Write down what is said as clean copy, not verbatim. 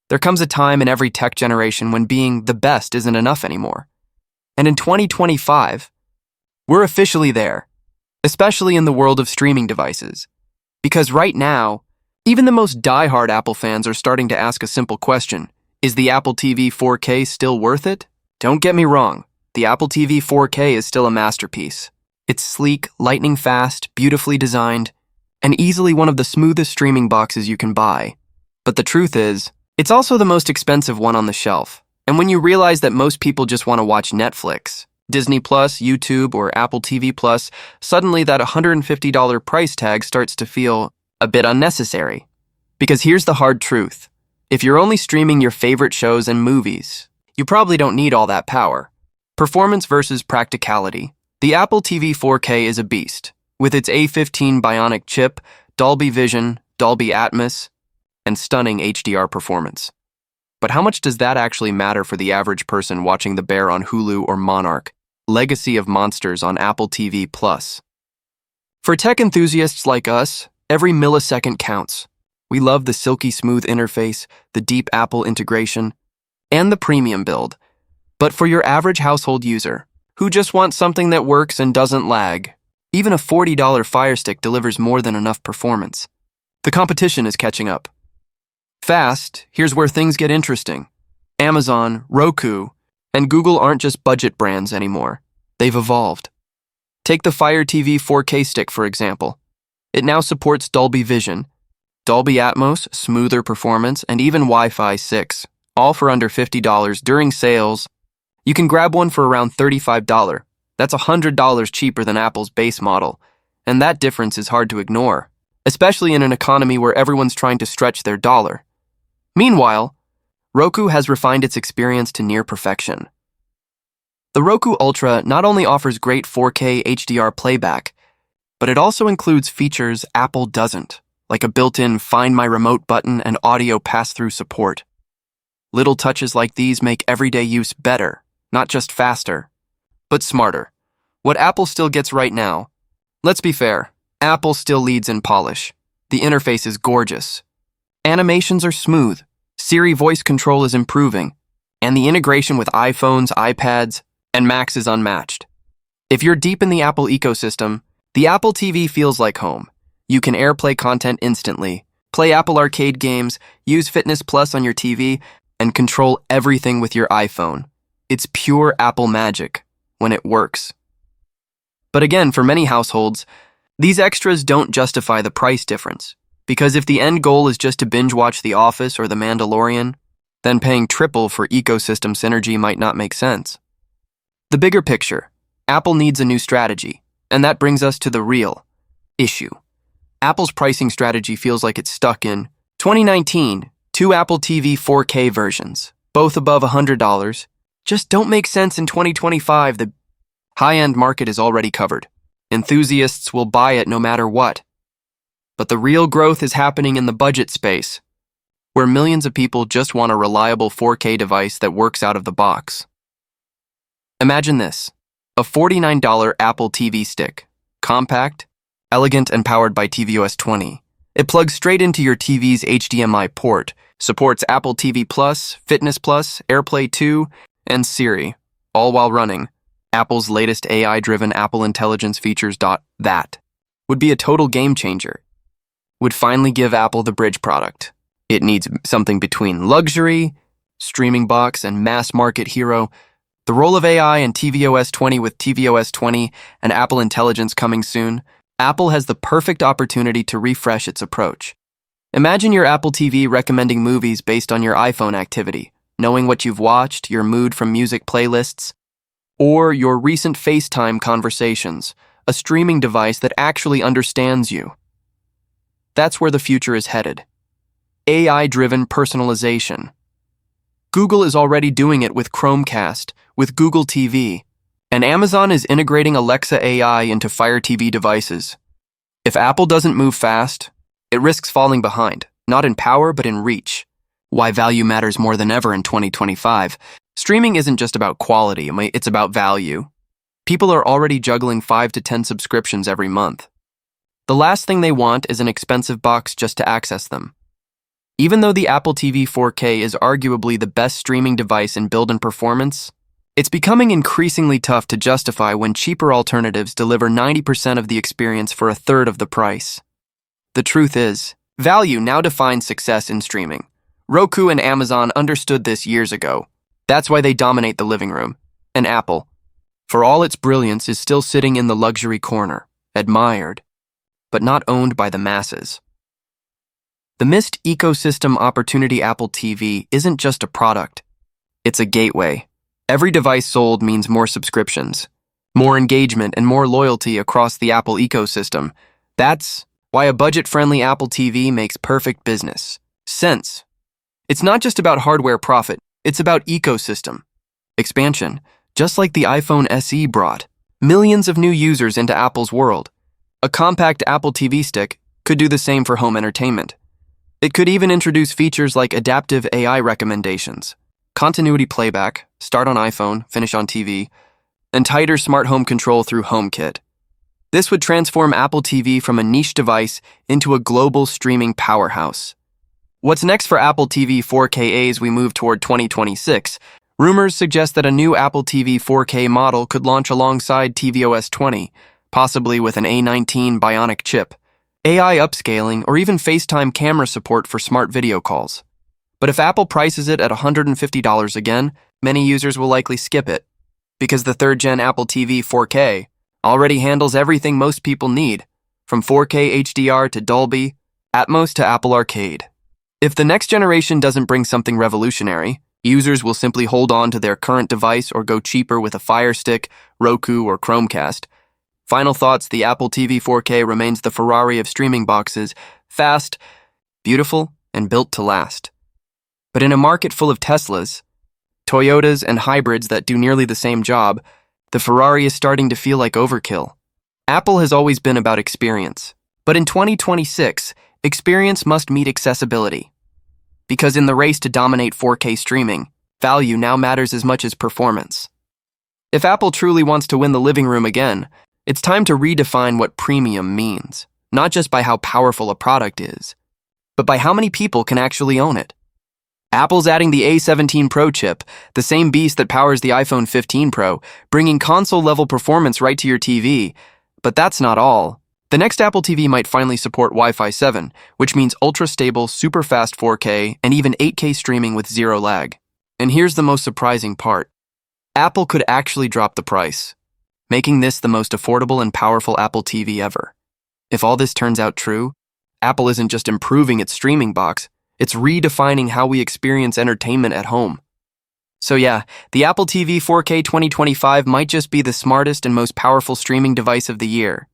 There comes a time in every tech generation when being the best isn't enough anymore. And in 2025, we're officially there, especially in the world of streaming devices. Because right now, even the most diehard Apple fans are starting to ask a simple question: is the Apple TV 4K still worth it? Don't get me wrong, the Apple TV 4K is still a masterpiece. It's sleek, lightning fast, beautifully designed, and easily one of the smoothest streaming boxes you can buy. But the truth is, it's also the most expensive one on the shelf. And when you realize that most people just want to watch Netflix, Disney Plus, YouTube, or Apple TV Plus, suddenly that $150 price tag starts to feel a bit unnecessary. Because here's the hard truth. If you're only streaming your favorite shows and movies, you probably don't need all that power. Performance versus practicality. The Apple TV 4K is a beast. With its A15 Bionic chip, Dolby Vision, Dolby Atmos, and stunning HDR performance. But how much does that actually matter for the average person watching The Bear on Hulu or Monarch, Legacy of Monsters on Apple TV Plus? For tech enthusiasts like us, every millisecond counts. We love the silky smooth interface, the deep Apple integration, and the premium build. But for your average household user, who just wants something that works and doesn't lag, even a $40 Fire Stick delivers more than enough performance. The competition is catching up. Fast, here's where things get interesting. Amazon, Roku, and Google aren't just budget brands anymore. They've evolved. Take the Fire TV 4K stick, for example. It now supports Dolby Vision, Dolby Atmos, smoother performance, and even Wi-Fi 6, all for under $50 during sales. You can grab one for around $35. That's $100 cheaper than Apple's base model, and that difference is hard to ignore, especially in an economy where everyone's trying to stretch their dollar. Meanwhile, Roku has refined its experience to near perfection. The Roku Ultra not only offers great 4K HDR playback, but it also includes features Apple doesn't, like a built-in Find My Remote button and audio pass-through support. Little touches like these make everyday use better, not just faster, but smarter. What Apple still gets right now, let's be fair, Apple still leads in polish. The interface is gorgeous. Animations are smooth. Siri voice control is improving, and the integration with iPhones, iPads, and Macs is unmatched. If you're deep in the Apple ecosystem, the Apple TV feels like home. You can AirPlay content instantly, play Apple Arcade games, use Fitness Plus on your TV, and control everything with your iPhone. It's pure Apple magic when it works. But again, for many households, these extras don't justify the price difference. Because if the end goal is just to binge watch The Office or The Mandalorian, then paying triple for ecosystem synergy might not make sense. The bigger picture, Apple needs a new strategy, and that brings us to the real issue. Apple's pricing strategy feels like it's stuck in 2019, two Apple TV 4K versions, both above $100, just don't make sense in 2025. The high-end market is already covered. Enthusiasts will buy it no matter what. But the real growth is happening in the budget space, where millions of people just want a reliable 4K device that works out of the box. Imagine this, a $49 Apple TV stick, compact, elegant, and powered by tvOS 20. It plugs straight into your TV's HDMI port, supports Apple TV Plus, Fitness Plus, AirPlay 2, and Siri, all while running Apple's latest AI-driven Apple Intelligence features. That would be a total game changer. Would finally give Apple the bridge product. It needs something between luxury, streaming box, and mass market hero. The role of AI and tvOS 20 with tvOS 20 and Apple Intelligence coming soon, Apple has the perfect opportunity to refresh its approach. Imagine your Apple TV recommending movies based on your iPhone activity, knowing what you've watched, your mood from music playlists, or your recent FaceTime conversations, a streaming device that actually understands you. That's where the future is headed. AI-driven personalization. Google is already doing it with Chromecast, with Google TV, and Amazon is integrating Alexa AI into Fire TV devices. If Apple doesn't move fast, it risks falling behind, not in power but in reach. Why value matters more than ever in 2025. Streaming isn't just about quality, it's about value. People are already juggling 5 to 10 subscriptions every month. The last thing they want is an expensive box just to access them. Even though the Apple TV 4K is arguably the best streaming device in build and performance, it's becoming increasingly tough to justify when cheaper alternatives deliver 90% of the experience for a third of the price. The truth is, value now defines success in streaming. Roku and Amazon understood this years ago. That's why they dominate the living room. And Apple, for all its brilliance, is still sitting in the luxury corner, admired, but not owned by the masses. The missed ecosystem opportunity Apple TV isn't just a product. It's a gateway. Every device sold means more subscriptions, more engagement, and more loyalty across the Apple ecosystem. That's why a budget-friendly Apple TV makes perfect business sense. It's not just about hardware profit, it's about ecosystem expansion, just like the iPhone SE brought millions of new users into Apple's world. A compact Apple TV stick could do the same for home entertainment. It could even introduce features like adaptive AI recommendations, continuity playback, start on iPhone, finish on TV, and tighter smart home control through HomeKit. This would transform Apple TV from a niche device into a global streaming powerhouse. What's next for Apple TV 4K as we move toward 2026? Rumors suggest that a new Apple TV 4K model could launch alongside tvOS 20, possibly with an A19 Bionic chip, AI upscaling, or even FaceTime camera support for smart video calls. But if Apple prices it at $150 again, many users will likely skip it, because the third-gen Apple TV 4K already handles everything most people need, from 4K HDR to Dolby Atmos to Apple Arcade. If the next generation doesn't bring something revolutionary, users will simply hold on to their current device or go cheaper with a Fire Stick, Roku, or Chromecast. Final thoughts: the Apple TV 4K remains the Ferrari of streaming boxes, fast, beautiful, and built to last. But in a market full of Teslas, Toyotas, and hybrids that do nearly the same job, the Ferrari is starting to feel like overkill. Apple has always been about experience, but in 2026, experience must meet accessibility. Because in the race to dominate 4K streaming, value now matters as much as performance. If Apple truly wants to win the living room again, it's time to redefine what premium means, not just by how powerful a product is, but by how many people can actually own it. Apple's adding the A17 Pro chip, the same beast that powers the iPhone 15 Pro, bringing console-level performance right to your TV. But that's not all. The next Apple TV might finally support Wi-Fi 7, which means ultra-stable, super-fast 4K, and even 8K streaming with zero lag. And here's the most surprising part. Apple could actually drop the price, making this the most affordable and powerful Apple TV ever. If all this turns out true, Apple isn't just improving its streaming box, it's redefining how we experience entertainment at home. So yeah, the Apple TV 4K 2025 might just be the smartest and most powerful streaming device of the year.